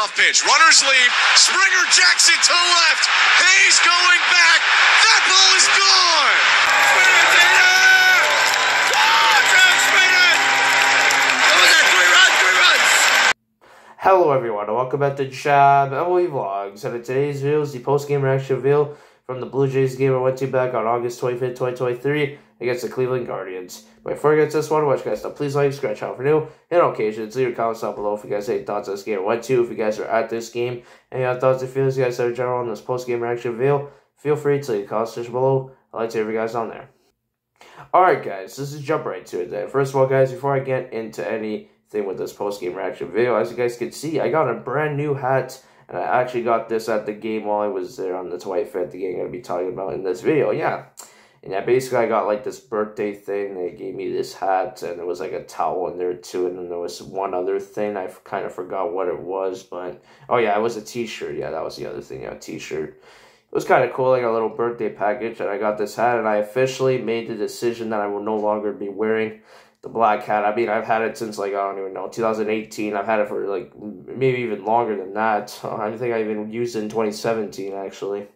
Leadoff pitch. Runners lead. Springer jacks it to left. Hayes going back. That ball is gone. Spinner's in there. Oh, John Spinner. What was that? 3 runs. Hello everyone, and welcome back to Jab MLB Vlogs. And in today's video is the post-game reaction video from the Blue Jays game I went to back on August 25th, 2023 against the Cleveland Guardians. But before I get to this one, watch guys, so please like, subscribe, channel for new, and on occasion, leave your comments down below if you guys have any thoughts on this game I went to, if you guys are at this game, and you have thoughts and feelings you guys have in general on this post-game reaction video, feel free to leave a comment section below. I'd like to hear you guys on there. Alright guys, let's just jump right to it then. First of all guys, before I get into anything with this post-game reaction video, as you guys can see, I got a brand new hat, and I actually got this at the game while I was there on the 25th, the game I'm going to be talking about in this video, yeah. And yeah, basically I got like this birthday thing, they gave me this hat, and there was like a towel in there too, and then there was one other thing, I kind of forgot what it was, but, oh yeah, it was a t-shirt, yeah, that was the other thing, yeah, a t-shirt. It was kind of cool, like a little birthday package, and I got this hat, and I officially made the decision that I will no longer be wearing the black hat. I mean, I've had it since, like, I don't even know, 2018. I've had it for, like, maybe even longer than that. I think I even used it in 2017, actually.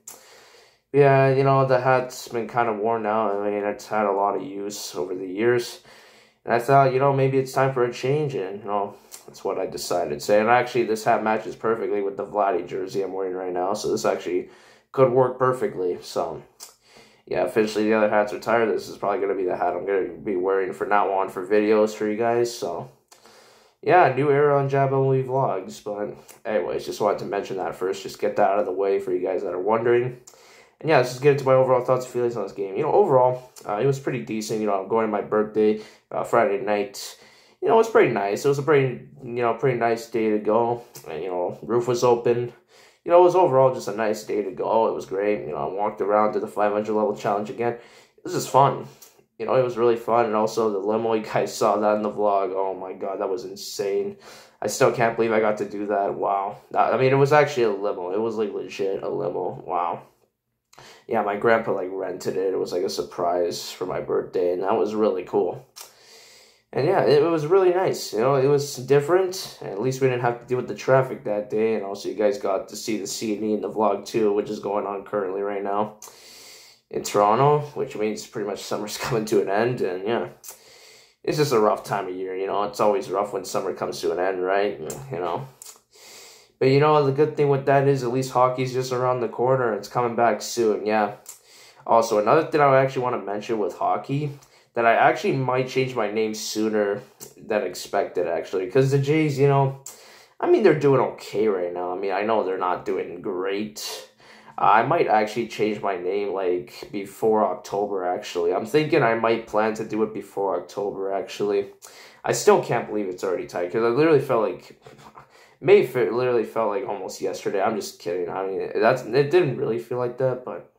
Yeah, you know, the hat's been kind of worn out. I mean, it's had a lot of use over the years. And I thought, you know, maybe it's time for a change, and, you know, that's what I decided to say. And actually, this hat matches perfectly with the Vladdy jersey I'm wearing right now, so this actually could work perfectly, so yeah, officially the other hat's retired. This is probably going to be the hat I'm going to be wearing from now on for videos for you guys. So, yeah, new era on Jab MLB Vlogs. But anyways, just wanted to mention that first. Just get that out of the way for you guys that are wondering. And yeah, let's just get into my overall thoughts and feelings on this game. You know, overall, it was pretty decent. You know, I'm going to my birthday Friday night. You know, it was pretty nice. It was a pretty nice day to go. And, you know, roof was open. You know, it was overall just a nice day to go. It was great. You know, I walked around, did the 500 level challenge again. It was just fun. You know, it was really fun. And also the limo, you guys saw that in the vlog. Oh my god, that was insane. I still can't believe I got to do that. Wow. I mean, it was actually a limo. It was like legit a limo. Wow. Yeah, my grandpa like rented it. It was like a surprise for my birthday. And that was really cool. And yeah, it was really nice. You know, it was different. At least we didn't have to deal with the traffic that day. And also you guys got to see the C&E in the vlog too, which is going on currently right now in Toronto, which means pretty much summer's coming to an end. And yeah, it's just a rough time of year, you know. It's always rough when summer comes to an end, right? You know. But you know, the good thing with that is at least hockey's just around the corner. It's coming back soon, yeah. Also, another thing I actually want to mention with hockey, that I actually might change my name sooner than expected, actually. Because the Jays, you know, I mean, they're doing okay right now. I mean, I know they're not doing great. I might actually change my name, like, before October, actually. I'm thinking I might plan to do it before October, actually. I still can't believe it's already tight, because I literally felt like... literally felt like almost yesterday. I'm just kidding. I mean, it didn't really feel like that, but...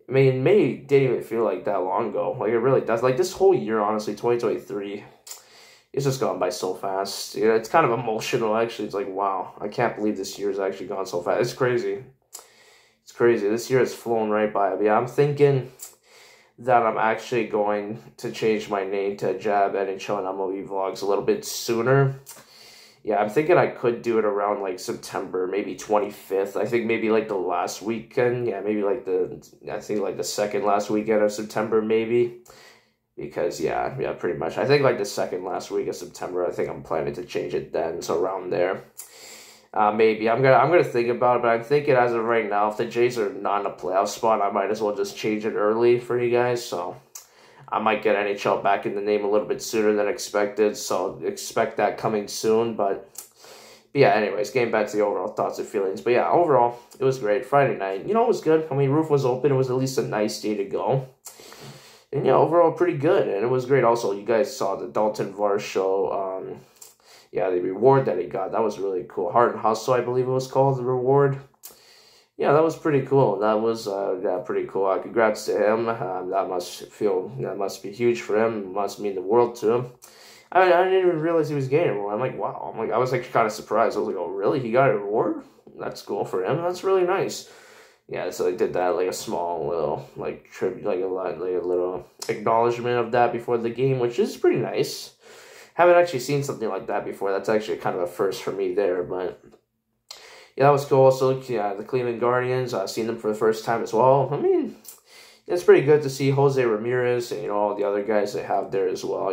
I mean, May didn't even feel like that long ago. Like, it really does. Like, this whole year, honestly, 2023, it's just gone by so fast. You know, it's kind of emotional, actually. It's like, wow, I can't believe this year's actually gone so fast. It's crazy. It's crazy. This year has flown right by. But yeah, I'm thinking that I'm actually going to change my name to Jab NHL and MLB Vlogs a little bit sooner. Yeah, I'm thinking I could do it around, like, September, maybe 25th. I think maybe, like, the last weekend. Yeah, maybe, like, the second last weekend of September, maybe. Because, yeah, pretty much. I think, like, the second last week of September, I think I'm planning to change it then. So, around there. Maybe. I'm gonna think about it, but I'm thinking as of right now, if the Jays are not in a playoff spot, I might as well just change it early for you guys, so... I might get NHL back in the name a little bit sooner than expected, so expect that coming soon. But yeah, anyways, getting back to the overall thoughts and feelings. But yeah, overall, it was great. Friday night, you know, it was good. I mean, roof was open. It was at least a nice day to go. And yeah, overall, pretty good. And it was great. Also, you guys saw the Dalton Varsho, yeah, the reward that he got. That was really cool. Heart and Hustle, I believe it was called, the reward. Yeah, that was pretty cool. That was yeah, pretty cool. Congrats to him. That must be huge for him. It must mean the world to him. I didn't even realize he was getting a reward. I'm like, wow. I was like kind of surprised. I was like, oh really? He got a reward? That's cool for him. That's really nice. Yeah, so they did that, like a small little like tribute, like a little acknowledgement of that before the game, which is pretty nice. Haven't actually seen something like that before. That's actually kind of a first for me there, but yeah, that was cool. Also, yeah, the Cleveland Guardians, I've seen them for the first time as well. I mean, it's pretty good to see Jose Ramirez and, all the other guys they have there as well.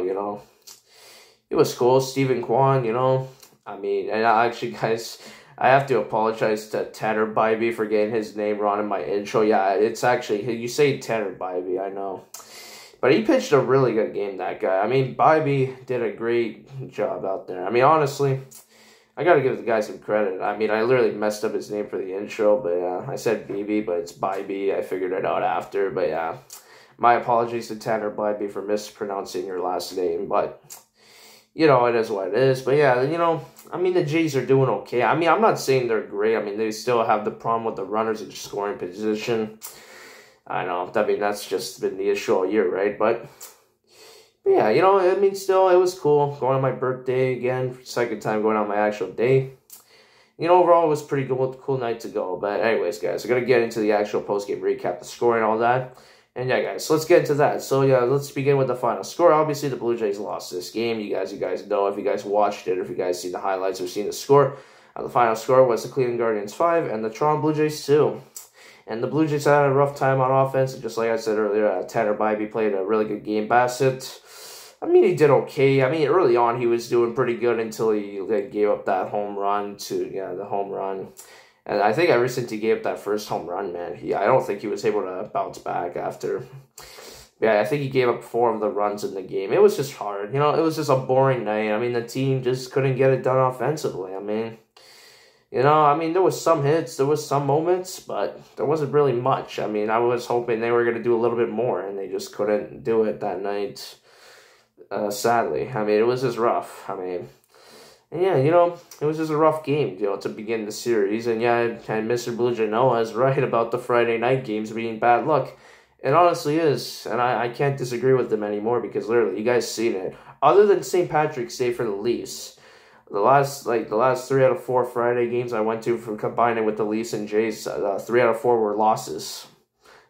It was cool. Stephen Kwan, I mean, and actually, guys, I have to apologize to Tanner Bybee for getting his name wrong in my intro. Yeah, it's actually, you say Tanner Bybee, I know. But he pitched a really good game, that guy. I mean, Bybee did a great job out there. I mean, honestly, I got to give the guy some credit. I mean, I literally messed up his name for the intro, but I said BB, but it's Bybee. I figured it out after, but yeah. My apologies to Tanner Bybee for mispronouncing your last name, but it is what it is. But yeah, I mean, the Jays are doing okay. I mean, I'm not saying they're great. I mean, they still have the problem with the runners in scoring position. I know. I mean, that's just been the issue all year, right? But yeah, I mean, still, it was cool. Going on my birthday again, second time going on my actual day. Overall, it was pretty good, cool night to go. But anyways, guys, we're going to get into the actual post-game recap, the score and all that. And yeah, guys, so let's get into that. So yeah, let's begin with the final score. Obviously, the Blue Jays lost this game. You guys know if you guys watched it, or if you guys seen the highlights or seen the score. The final score was the Cleveland Guardians 5 and the Toronto Blue Jays 2. And the Blue Jays had a rough time on offense. Just like I said earlier, Tanner Bybee played a really good game. Bassett, I mean, he did okay. I mean, early on, he was doing pretty good until he gave up that home run the home run. And I think ever since he gave up that first home run, man, I don't think he was able to bounce back after. Yeah, I think he gave up 4 of the runs in the game. It was just hard. It was just a boring night. I mean, the team just couldn't get it done offensively. I mean, there was some hits, there was some moments, but there wasn't really much. I mean, I was hoping they were going to do a little bit more, and they just couldn't do it that night, sadly. I mean, it was just rough. I mean, and yeah, it was just a rough game, to begin the series. And yeah, and Mr. Blue Jay Noah is right about the Friday night games being bad luck. It honestly is, and I can't disagree with them anymore, because literally, you guys seen it. Other than St. Patrick's Day for the Leafs, the last 3 out of 4 Friday games I went to for combining with the Leafs and Jays, 3 out of 4 were losses.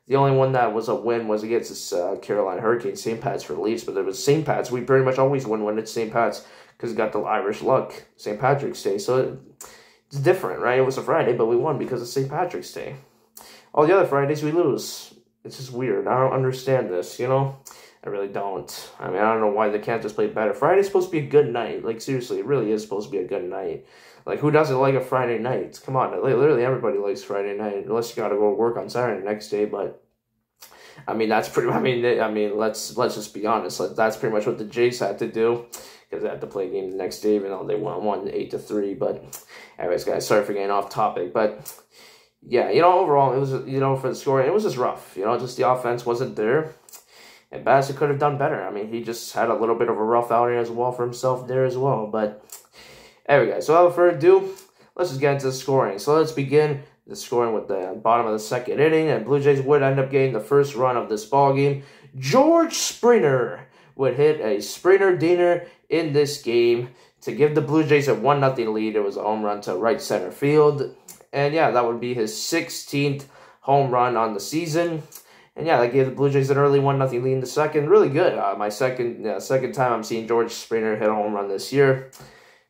The only one that was a win was against this Carolina Hurricanes, St. Pat's for the Leafs, but it was St. Pat's. We pretty much always win when it's St. Pat's, because it got the Irish luck, St. Patrick's Day. So it's different, right? It was a Friday, but we won because of St. Patrick's Day. All the other Fridays we lose. It's just weird. I don't understand this, I really don't. I mean, I don't know why they can't just play better. Friday's supposed to be a good night. Like, seriously, it really is supposed to be a good night. Like, who doesn't like a Friday night? Come on, literally everybody likes Friday night, unless you gotta go to work on Saturday the next day, but I mean, that's pretty, I mean, let's just be honest. That's pretty much what the Jays had to do, because they had to play a game the next day, even though they won 8-3. But anyways, guys, sorry for getting off topic. But yeah, overall, it was, for the scoring, it was just rough. Just the offense wasn't there. And Bassett could have done better. I mean, he just had a little bit of a rough outing as well for himself there as well. But anyway, guys, so without further ado, let's just get into the scoring. So let's begin the scoring with the bottom of the second inning, and Blue Jays would end up getting the first run of this ball game. George Springer would hit a Springer Dinger in this game to give the Blue Jays a 1-0 lead. It was a home run to right center field, and yeah, that would be his 16th home run on the season. And yeah, that gave the Blue Jays an early 1-0 lead in the second. Really good. My second time I'm seeing George Springer hit a home run this year.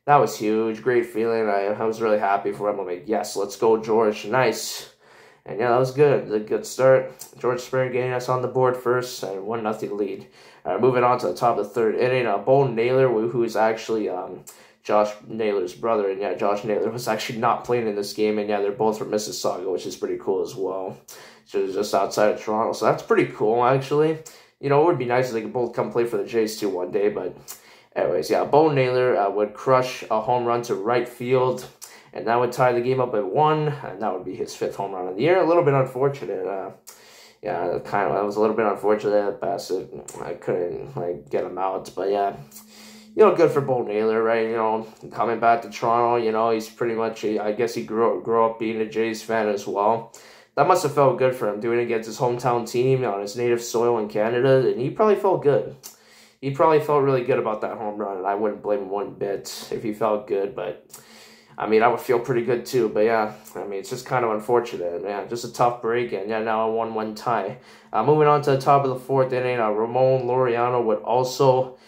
That was huge. Great feeling. I was really happy for him. I'm like, yes, let's go, George. Nice. And yeah, that was good. A good start. George Springer getting us on the board first, and 1-0 lead. Moving on to the top of the third inning, Bo Naylor, who is actually Josh Naylor's brother. And yeah, Josh Naylor was actually not playing in this game. And yeah, they're both from Mississauga, which is pretty cool as well. So just outside of Toronto. So that's pretty cool, actually. It would be nice if they could both come play for the Jays too one day. But anyways, yeah, Bo Naylor would crush a home run to right field. And that would tie the game up at 1. And that would be his 5th home run of the year. A little bit unfortunate. Yeah, that was a little bit unfortunate. Bassett, I couldn't get him out. But yeah, good for Bo Naylor, right? Coming back to Toronto, he's pretty much, I guess he grew up being a Jays fan as well. That must have felt good for him, doing it against his hometown team on his native soil in Canada, and he probably felt good. He probably felt really good about that home run, and I wouldn't blame him one bit if he felt good, but I mean, I would feel pretty good too. But yeah, I mean, it's just kind of unfortunate. Yeah, just a tough break, and yeah, now a 1-1 tie. Moving on to the top of the fourth inning, Ramon Laureano would also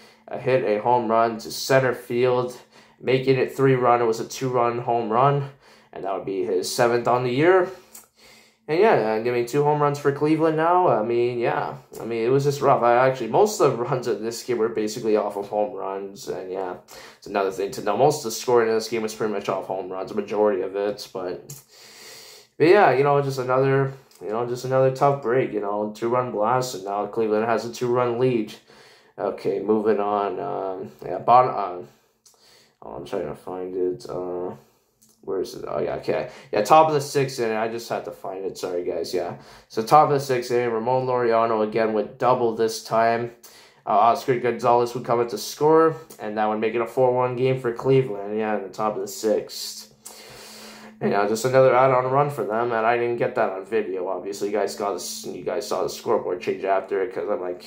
hit a home run to center field, making it 3-run. It was a 2-run home run. and that would be his 7th on the year. And yeah, giving 2 home runs for Cleveland now. I mean, yeah. I mean, it was just rough. Most of the runs of this game were basically off of home runs. And yeah, it's another thing to know. Most of the scoring in this game was pretty much off home runs, a majority of it. But yeah, just another tough break. 2-run blast, and now Cleveland has a 2-run lead. Okay, moving on. I'm trying to find it. Where is it? Oh, yeah, okay. Yeah, top of the 6th inning. I just had to find it. Sorry, guys. Yeah. So, top of the 6th inning, Ramon Laureano again with double this time. Oscar Gonzalez would come in to score, and that would make it a 4-1 game for Cleveland. Yeah, in the top of the 6th. And just another add-on run for them, and I didn't get that on video. Obviously, you guys saw the scoreboard change after it, because I'm like,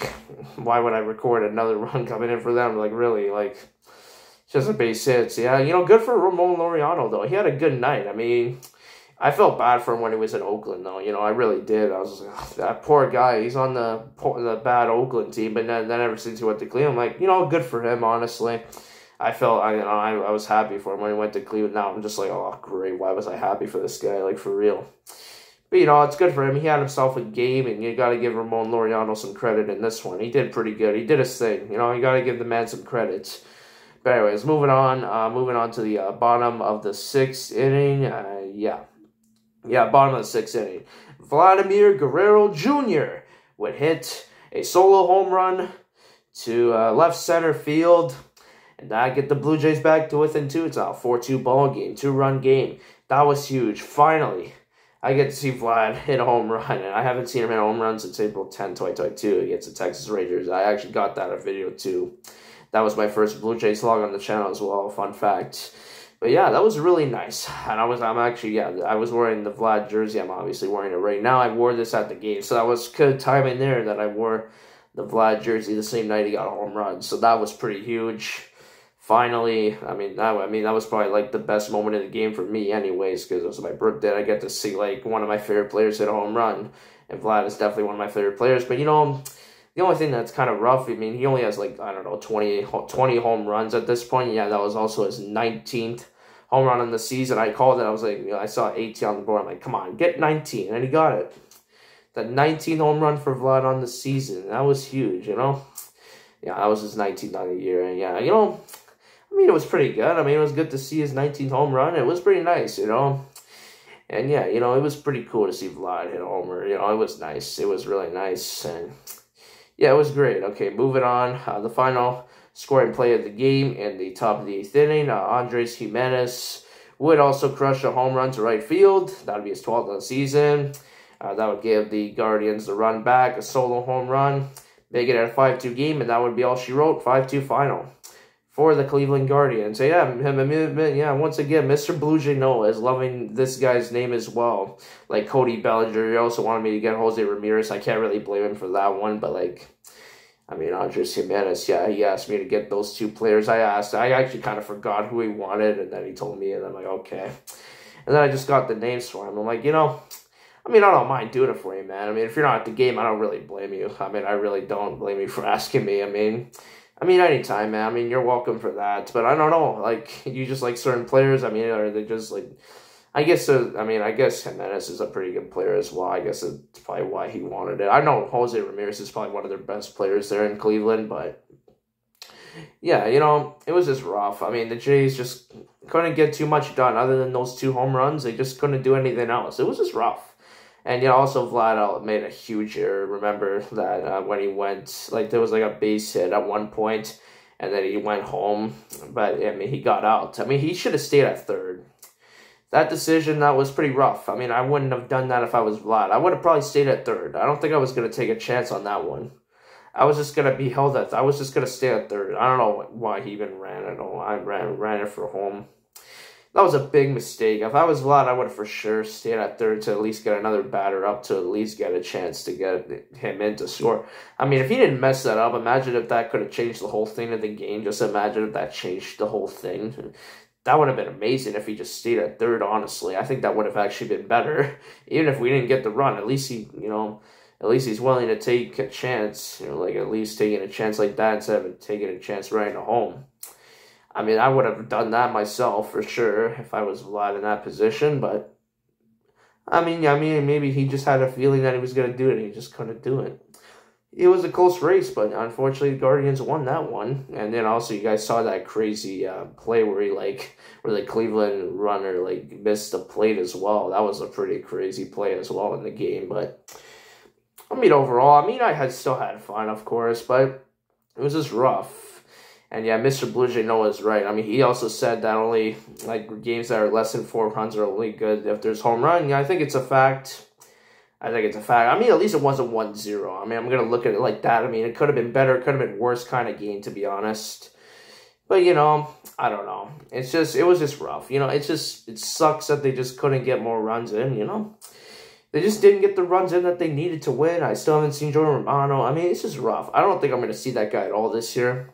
why would I record another run coming in for them? Like, really, like, just a base hits. Yeah, good for Ramon Laureano, though. He had a good night. I mean, I felt bad for him when he was in Oakland, though. I really did. I was like, that poor guy. He's on the bad Oakland team, but then ever since he went to Cleveland, I'm like, good for him, honestly. I was happy for him when he went to Cleveland. Now I'm just like, oh, great. Why was I happy for this guy? Like, for real. But, it's good for him. He had himself a game, and you got to give Ramon Laureano some credit in this one. He did pretty good. He did his thing. You got to give the man some credit. But anyways, moving on to the bottom of the 6th inning. Bottom of the 6th inning. Vladimir Guerrero Jr. would hit a solo home run to left center field. And that get the Blue Jays back to within 2. It's a 4-2 ball game, 2-run game. That was huge. Finally, I get to see Vlad hit a home run. And I haven't seen him hit a home run since April 10, 2022 against the Texas Rangers. I actually got that on video too. That was my first Blue Jays log on the channel as well, fun fact. But yeah, that was really nice. And I was wearing the Vlad jersey. I'm obviously wearing it right now. I wore this at the game. So that was good timing there that I wore the Vlad jersey the same night he got a home run. So that was pretty huge. Finally, that was probably like the best moment of the game for me anyways, because it was my birthday. I get to see like one of my favorite players hit a home run. And Vlad is definitely one of my favorite players. But the only thing that's kind of rough, he only has like, 20 home runs at this point. Yeah, that was also his 19th home run in the season. I called it. I was like, I saw 18 on the board. I'm like, come on, get 19. And he got it. The 19th home run for Vlad on the season. That was huge, Yeah, that was his 19th on the year. And yeah, it was pretty good. It was good to see his 19th home run. It was pretty nice, And yeah, it was pretty cool to see Vlad hit a homer. It was nice. It was really nice. And yeah, it was great. Okay, moving on. The final scoring play of the game in the top of the 8th inning. Andres Jimenez would also crush a home run to right field. That would be his 12th of the season. That would give the Guardians the run back, a solo home run, make it a 5-2 game, and that would be all she wrote. 5-2 final for the Cleveland Guardians. So yeah, once again, Mr. Blue Jay Noah is loving this guy's name as well. Like Cody Bellinger, he also wanted me to get Jose Ramirez. I can't really blame him for that one, but Andres Jimenez, yeah, he asked me to get those 2 players. I actually kind of forgot who he wanted, and then he told me, and I'm like, okay. And then I just got the names for him. I'm like, I don't mind doing it for you, man. If you're not at the game, I don't really blame you. I really don't blame you for asking me. Anytime, man. You're welcome for that. But I don't know, like, you just like certain players. Or they just like, I guess Jimenez is a pretty good player as well. I guess it's probably why he wanted it. I know Jose Ramirez is probably one of their best players there in Cleveland, but yeah, it was just rough. The Jays just couldn't get too much done other than those 2 home runs. They just couldn't do anything else. It was just rough. And also Vlad made a huge error. Remember that when he went, there was a base hit at one point, and then he went home. But, he got out. He should have stayed at third. That decision, that was pretty rough. I wouldn't have done that if I was Vlad. I would have probably stayed at third. I don't think I was going to take a chance on that one. I was just going to be held at, I was just going to stay at third. I don't know why he even ran it. I ran it for home. That was a big mistake. If I was Vlad, I would have for sure stayed at third to at least get another batter up to at least get a chance to get him in to score. If he didn't mess that up, imagine if that could have changed the whole thing of the game. Just imagine if that changed the whole thing. That would have been amazing if he just stayed at third, honestly. I think that would have actually been better. Even if we didn't get the run, at least he's willing to take a chance. At least taking a chance like that instead of taking a chance right into home. I mean, I would have done that myself for sure if I was Vlad in that position, but I mean, maybe he just had a feeling that he was going to do it and he just couldn't do it. It was a close race, but unfortunately the Guardians won that one. And then also you guys saw that crazy play where where the Cleveland runner missed the plate as well. That was a pretty crazy play as well in the game. But I mean, overall, I still had fun, of course, but it was just rough. And yeah, Mr. Blue Jay Noah's right. I mean, he also said that only games that are less than 4 runs are only good if there's home run. Yeah, I think it's a fact. I mean, at least it wasn't 1-0. I mean, I'm going to look at it like that. I mean, it could have been better. It could have been worse kind of game, to be honest. But, you know, I don't know. It was just rough. You know, it sucks that they just couldn't get more runs in, you know. They just didn't get the runs in that they needed to win. I still haven't seen Jordan Romano. I mean, it's just rough. I don't think I'm going to see that guy at all this year.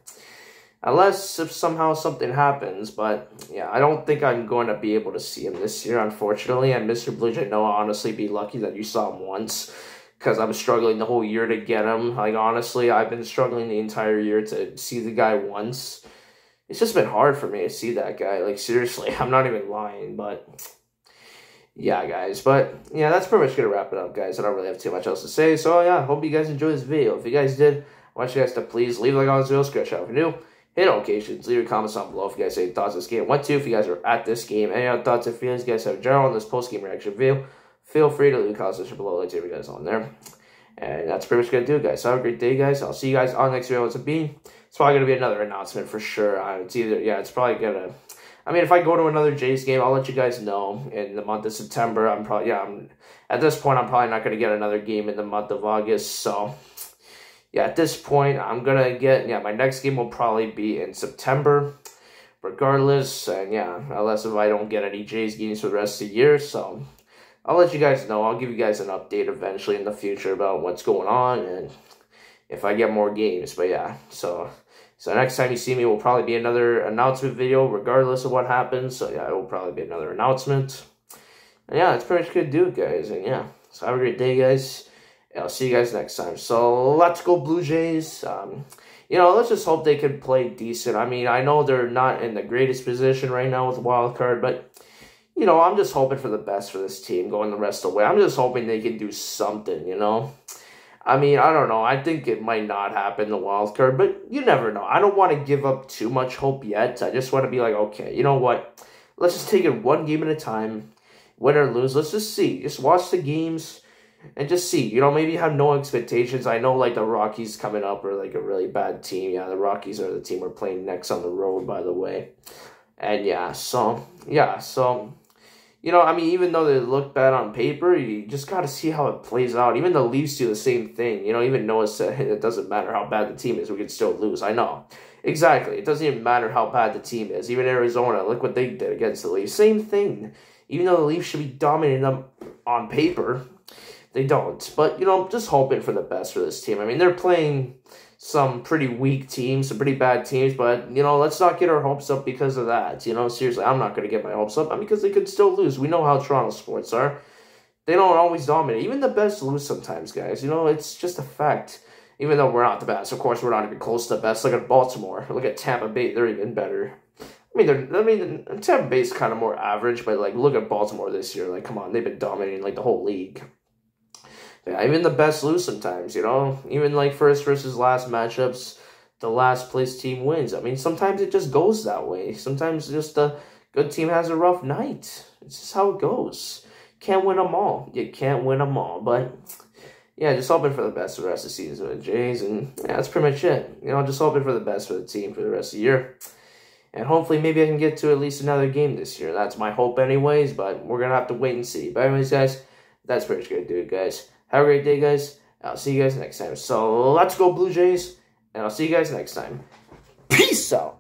Unless if somehow something happens, but yeah, I don't think I'm going to be able to see him this year, unfortunately. And Mr. Blue Jay Noah, honestly, be lucky that you saw him once, because I'm struggling the whole year to get him. Honestly, I've been struggling the entire year to see the guy once. It's just been hard for me to see that guy. Seriously, I'm not even lying, but yeah, guys. But yeah, that's pretty much going to wrap it up, guys. I don't really have too much else to say. So yeah, hope you guys enjoyed this video. If you guys did, I want you guys to please leave a like on this video, screenshot if you're new. Hit notifications, leave your comments down below if you guys have any thoughts on this game. 1, 2, if you guys are at this game. Any other thoughts or feelings you guys have in general on this post-game reaction video, feel free to leave a comment section below. I'd like to hear you guys on there. And that's pretty much going to do it, guys. So have a great day, guys. I'll see you guys on the next video. It's probably going to be another announcement for sure. It's probably going to... I mean, if I go to another Jays game, I'll let you guys know in the month of September. At this point, I'm probably not going to get another game in the month of August, so... Yeah, at this point, I'm going to get, my next game will probably be in September, regardless, and unless if I don't get any Jays games for the rest of the year, so I'll let you guys know. I'll give you guys an update eventually in the future about what's going on, and if I get more games, but yeah, so next time you see me will probably be another announcement video, regardless of what happens, so yeah, it will probably be another announcement, and yeah, that's pretty much going to do it, guys, and yeah, so have a great day, guys. I'll see you guys next time. So, let's go Blue Jays. Let's just hope they can play decent. I mean, I know they're not in the greatest position right now with the wild card, but, I'm just hoping for the best for this team going the rest of the way. I'm just hoping they can do something, I mean, I don't know. I think it might not happen, the wild card, but you never know. I don't want to give up too much hope yet. I just want to be like, okay, you know what? Let's just take it one game at a time. Win or lose, let's just see. Just watch the games. And just see, maybe have no expectations. I know, the Rockies coming up are, a really bad team. Yeah, the Rockies are the team we're playing next on the road, by the way. And, I mean, even though they look bad on paper, you just got to see how it plays out. Even the Leafs do the same thing. Even Noah said it doesn't matter how bad the team is, we can still lose. I know. Exactly. It doesn't even matter how bad the team is. Even Arizona, look what they did against the Leafs. Same thing. Even though the Leafs should be dominating them on paper, they don't. But, just hoping for the best for this team. I mean, they're playing some pretty weak teams, some pretty bad teams, but, let's not get our hopes up because of that. Seriously, I'm not going to get my hopes up because they could still lose. We know how Toronto sports are. They don't always dominate. Even the best lose sometimes, guys. It's just a fact. Even though we're not the best. Of course, we're not even close to the best. Look at Baltimore. Look at Tampa Bay. They're even better. I mean, Tampa Bay's kind of more average, but, look at Baltimore this year. Come on, they've been dominating, the whole league. Yeah, even the best lose sometimes, Even, first versus last matchups, the last place team wins. I mean, sometimes it just goes that way. Sometimes just the good team has a rough night. It's just how it goes. Can't win them all. You can't win them all. But, yeah, just hoping for the best for the rest of the season with the Jays. And, yeah, that's pretty much it. Just hoping for the best for the team for the rest of the year. And hopefully maybe I can get to at least another game this year. That's my hope anyways, but we're going to have to wait and see. But anyways, guys, that's pretty much going to do it, guys. Have a great day, guys. I'll see you guys next time. So, let's go Blue Jays, and I'll see you guys next time. Peace out.